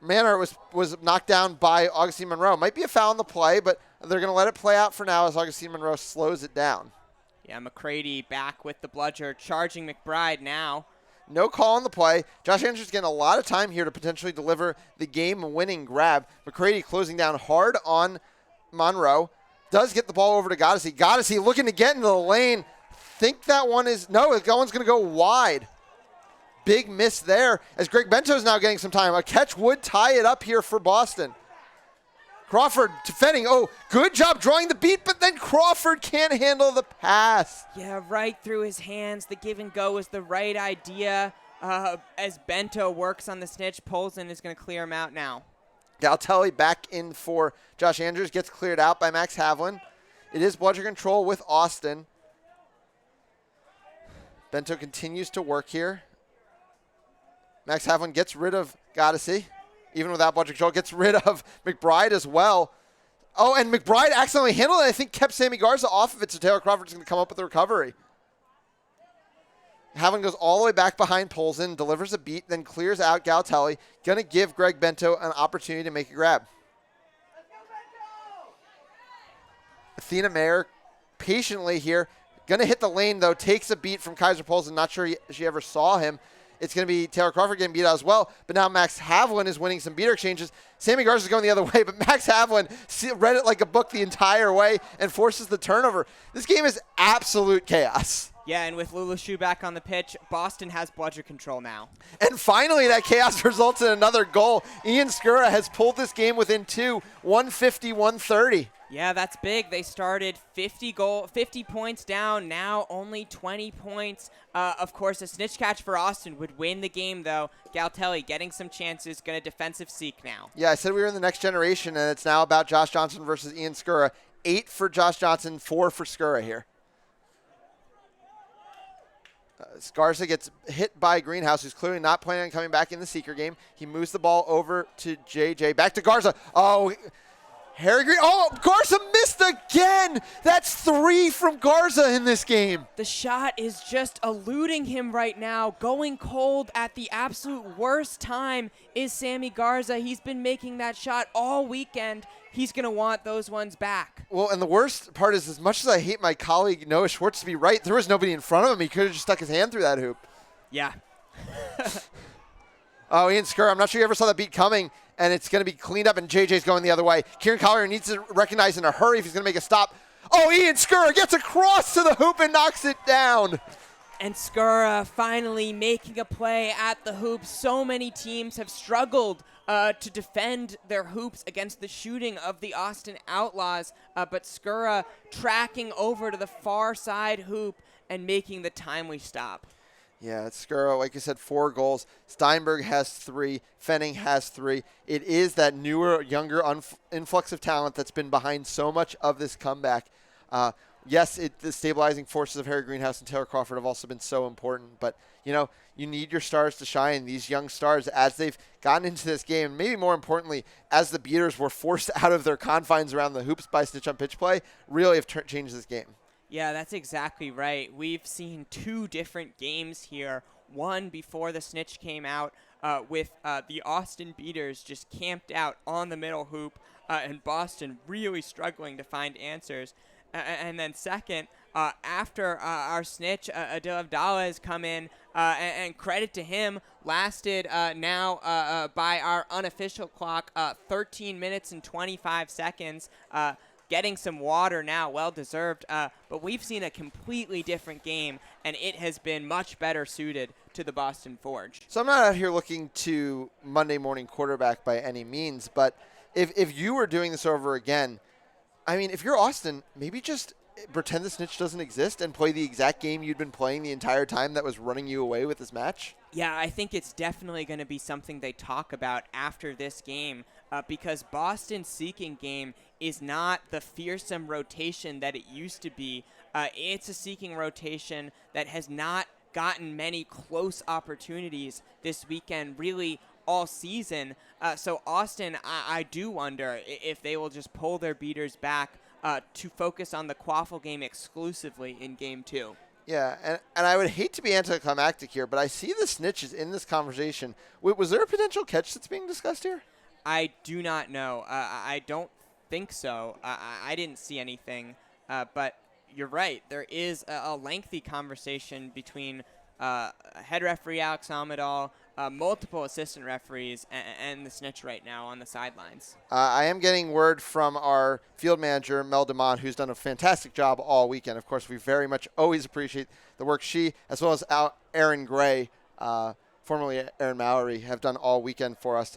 Manhart was knocked down by Augustine Monroe. Might be a foul in the play, but they're going to let it play out for now as Augustine Monroe slows it down. Yeah, McCready back with the bludger, charging McBride now. No call on the play. Josh Andrews getting a lot of time here to potentially deliver the game-winning grab. McCready closing down hard on Monroe. Does get the ball over to Goddessy. Goddessy looking to get into the lane. Think that one is... No, that one's going to go wide. Big miss there as Greg Bento's now getting some time. A catch would tie it up here for Boston. Crawford to Fenning. Oh, good job drawing the beat, but then Crawford can't handle the pass. Yeah, right through his hands. The give and go was the right idea. As Bento works on the snitch, Polson is going to clear him out now. Galtelli back in for Josh Andrews. Gets cleared out by Max Havlin. It is bludger control with Austin. Bento continues to work here. Max Havlin gets rid of Goddessy. Even without bludger control, gets rid of McBride as well. Oh, and McBride accidentally handled it. I think kept Sammy Garza off of it, so Taylor Crawford's going to come up with the recovery. Havlin goes all the way back behind Polson, delivers a beat, then clears out Galtelli. Going to give Greg Bento an opportunity to make a grab. Athena Mayer patiently here. Going to hit the lane, though. Takes a beat from Kaiser Polson. Not sure she ever saw him. it's going to be Taylor Crawford getting beat out as well. But now Max Havlin is winning some beater exchanges. Sammy Garza is going the other way, but Max Havlin read it like a book the entire way and forces the turnover. This game is absolute chaos. Yeah, and with Lulu Shu back on the pitch, Boston has bludger control now. And finally, that chaos results in another goal. Ian Skura has pulled this game within 2, 150-130. Yeah, that's big. They started 50 points down, now only 20 points. Of course, a snitch catch for Austin would win the game, though. Galtelli getting some chances, going to defensive seek now. Yeah, I said we were in the next generation, and it's now about Josh Johnson versus Ian Skura. 8 for Josh Johnson, 4 for Skura here. Garza gets hit by Greenhouse, who's clearly not planning on coming back in the Seeker game. He moves the ball over to JJ. Back to Garza. Oh, Harry Green. Oh, Garza missed again. That's 3 from Garza in this game. The shot is just eluding him right now. Going cold at the absolute worst time is Sammy Garza. He's been making that shot all weekend. He's going to want those ones back. Well, and the worst part is, as much as I hate my colleague Noah Schwartz to be right, there was nobody in front of him. He could have just stuck his hand through that hoop. Yeah. Oh, Ian Skura, I'm not sure you ever saw that beat coming, and it's going to be cleaned up, and JJ's going the other way. Kieran Collier needs to recognize in a hurry if he's going to make a stop. Oh, Ian Skura gets across to the hoop and knocks it down. And Skura finally making a play at the hoop. So many teams have struggled to defend their hoops against the shooting of the Austin Outlaws, but Skura tracking over to the far side hoop and making the timely stop. Yeah, it's Skura, like I said, 4 goals. Steinberg has 3. Fenning has 3. It is that newer, younger influx of talent that's been behind so much of this comeback. Yes, the stabilizing forces of Harry Greenhouse and Taylor Crawford have also been so important, but you need your stars to shine. These young stars, as they've gotten into this game, maybe more importantly, as the beaters were forced out of their confines around the hoops by snitch on pitch play, really have changed this game. Yeah, that's exactly right. We've seen 2 different games here. One before the snitch came out with the Austin beaters just camped out on the middle hoop and Boston really struggling to find answers. And then second, after our snitch, Adil Abdallah has come in, and credit to him, lasted now by our unofficial clock 13 minutes and 25 seconds. Getting some water now, well-deserved. But we've seen a completely different game, and it has been much better suited to the Boston Forge. So I'm not out here looking to Monday morning quarterback by any means, but if you were doing this over again, I mean, if you're Austin, maybe just pretend the snitch doesn't exist and play the exact game you'd been playing the entire time that was running you away with this match. Yeah, I think it's definitely going to be something they talk about after this game because Boston's seeking game is not the fearsome rotation that it used to be. It's a seeking rotation that has not gotten many close opportunities this weekend, really all season. So Austin, I do wonder if they will just pull their beaters back to focus on the Quaffle game exclusively in Game 2. Yeah, and I would hate to be anticlimactic here, but I see the snitches in this conversation. Was there a potential catch that's being discussed here? I do not know. I don't think so. I didn't see anything, but you're right. There is a lengthy conversation between head referee Alex Amadal, multiple assistant referees, and the snitch right now on the sidelines. I am getting word from our field manager, Mel DeMont, who's done a fantastic job all weekend. Of course, we very much always appreciate the work she, as well as Aaron Gray, formerly Aaron Mallory, have done all weekend for us.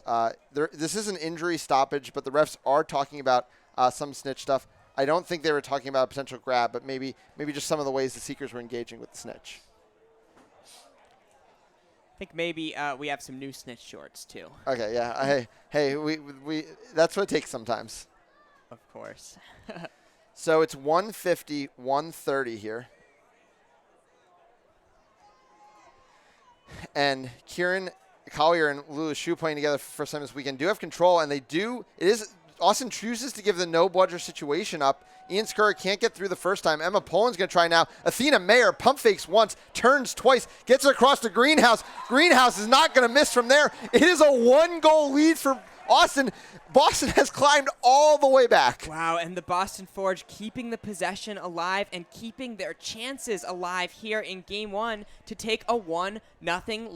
This is an injury stoppage, but the refs are talking about some snitch stuff. I don't think they were talking about a potential grab, but maybe just some of the ways the Seekers were engaging with the snitch. I think maybe we have some new snitch shorts too. Okay, yeah. Hey, we that's what it takes sometimes. Of course. So it's 150-130 here. And Kieran Collier and Lulu Shu playing together for the first time this weekend do have control, and Austin chooses to give the no bludger situation up. Ian Skura can't get through the first time. Emma Poland's going to try now. Athena Mayer pump fakes once, turns twice, gets it across to Greenhouse. Greenhouse is not going to miss from there. It is a 1-goal lead for Boston has climbed all the way back. Wow, and the Boston Forge keeping the possession alive and keeping their chances alive here in Game 1 to take a 1-0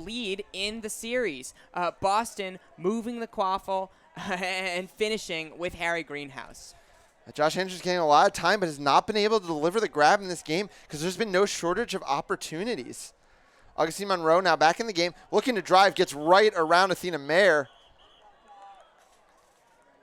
lead in the series. Boston moving the quaffle and finishing with Harry Greenhouse. Josh Andrews getting a lot of time, but has not been able to deliver the grab in this game because there's been no shortage of opportunities. Augustine Monroe now back in the game, looking to drive, gets right around Athena Mayer.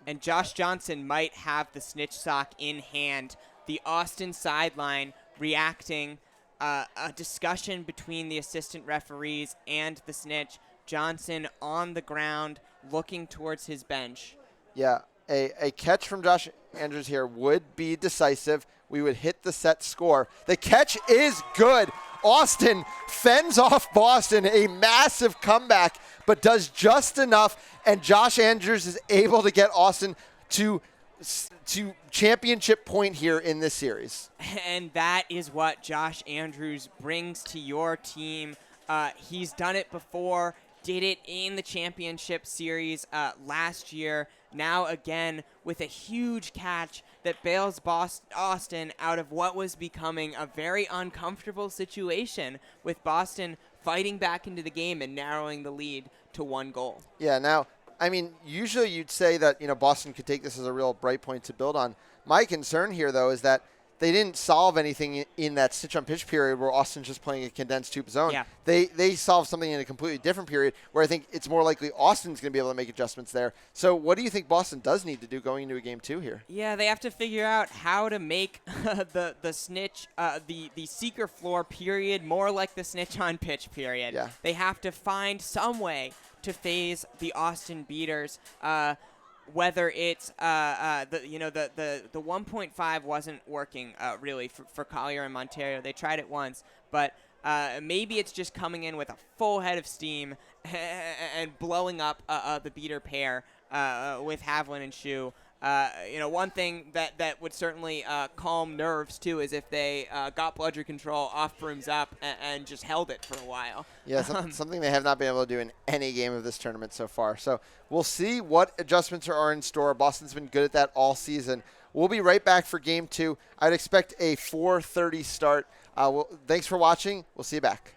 And Josh Johnson might have the snitch sock in hand. The Austin sideline reacting, a discussion between the assistant referees and the snitch. Johnson on the ground looking towards his bench. Yeah, a catch from Josh Andrews here would be decisive. We would hit the set score. The catch is good. Austin fends off Boston, a massive comeback, but does just enough, and Josh Andrews is able to get Austin to championship point here in this series. And that is what Josh Andrews brings to your team. He's done it before, did it in the championship series last year. Now again with a huge catch that bails Austin out of what was becoming a very uncomfortable situation, with Boston fighting back into the game and narrowing the lead to 1 goal. Yeah, now, I mean, usually you'd say that, Boston could take this as a real bright point to build on. My concern here, though, is that they didn't solve anything in that stitch on pitch period where Austin's just playing a condensed tube zone. Yeah. They solved something in a completely different period where I think it's more likely Austin's going to be able to make adjustments there. So what do you think Boston does need to do going into a game 2 here? Yeah, they have to figure out how to make the snitch, the seeker floor period more like the snitch on pitch period. Yeah. They have to find some way to phase the Austin beaters. Whether it's the 1.5 wasn't working really for Collier and Monteiro. They tried it once, but maybe it's just coming in with a full head of steam and blowing up the beater pair with Havlin and Shu. One thing that would certainly calm nerves too is if they got bludger control off brooms up and just held it for a while. Yeah, something they have not been able to do in any game of this tournament so far. So we'll see what adjustments are in store. Boston's been good at that all season. We'll be right back for game 2. I'd expect a 4:30 start. Thanks for watching. We'll see you back.